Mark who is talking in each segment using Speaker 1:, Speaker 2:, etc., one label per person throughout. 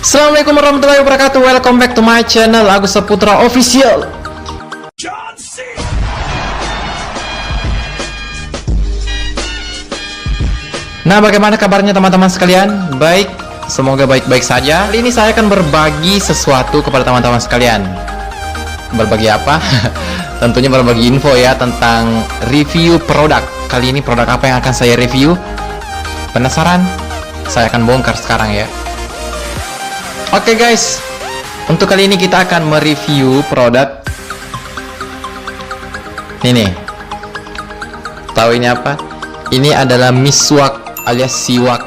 Speaker 1: Assalamualaikum warahmatullahi wabarakatuh. Welcome back to my channel Agus Saputra Official. Nah, bagaimana kabarnya teman-teman sekalian? Baik, semoga baik-baik saja. Kali ini saya akan berbagi sesuatu kepada teman-teman sekalian. Berbagi apa? Tentunya berbagi info ya tentang review produk. Kali ini produk apa yang akan saya review? Penasaran? Saya akan bongkar sekarang ya. Oke guys, untuk kali ini kita akan mereview produk ini. Tahu ini apa? Ini adalah miswak alias siwak.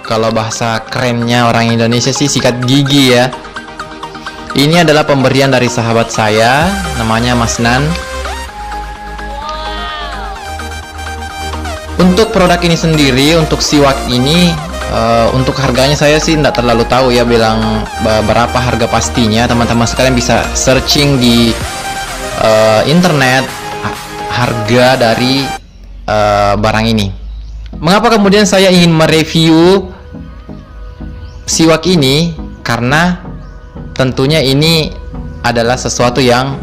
Speaker 1: Kalau bahasa kerennya orang Indonesia sih sikat gigi ya. Ini adalah pemberian dari sahabat saya, namanya Mas Nan. Untuk produk ini sendiri, untuk siwak ini, untuk harganya saya sih tidak terlalu tahu ya bilang berapa harga pastinya. Teman-teman sekalian bisa searching di internet harga dari barang ini. Mengapa kemudian saya ingin mereview siwak ini? Karena tentunya ini adalah sesuatu yang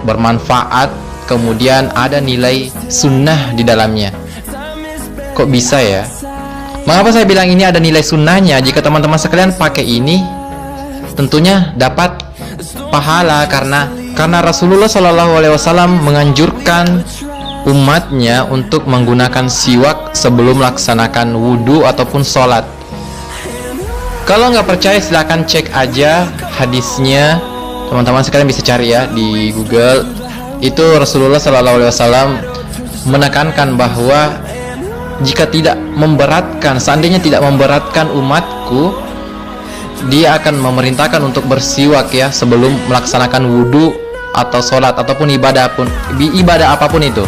Speaker 1: bermanfaat, kemudian ada nilai sunnah di dalamnya. Kok bisa ya? Mengapa saya bilang ini ada nilai sunnahnya? Jika teman-teman sekalian pakai ini, tentunya dapat pahala karena Rasulullah SAW menganjurkan umatnya untuk menggunakan siwak sebelum melaksanakan wudhu ataupun sholat. Kalau nggak percaya silahkan cek aja hadisnya, teman-teman sekalian bisa cari ya di Google. Itu Rasulullah SAW menekankan bahwa jika tidak memberatkan, seandainya tidak memberatkan umatku, dia akan memerintahkan untuk bersiwak ya sebelum melaksanakan wudhu atau sholat ataupun ibadah apapun itu.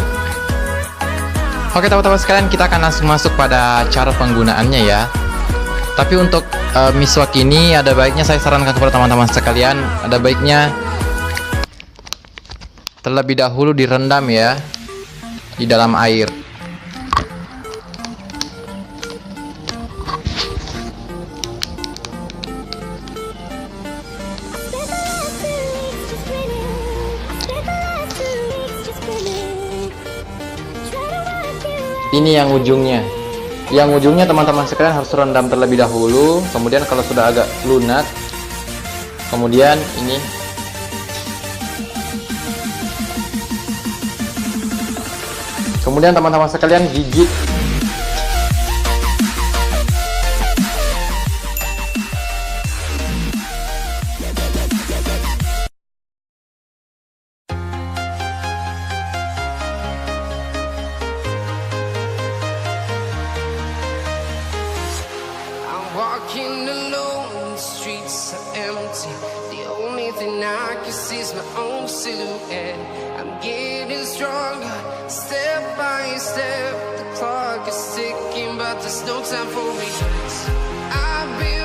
Speaker 1: Oke teman-teman sekalian, kita akan langsung masuk pada cara penggunaannya ya. Tapi untuk miswak ini ada baiknya saya sarankan kepada teman-teman sekalian, ada baiknya terlebih dahulu direndam ya di dalam air. Ini yang ujungnya teman-teman sekalian harus rendam terlebih dahulu. Kemudian kalau sudah agak lunak, kemudian ini teman-teman sekalian gigit.
Speaker 2: Walking alone, the streets are empty. The only thing I can see is my own silhouette. I'm getting stronger, step by step. The clock is ticking, but there's no time for me. I've been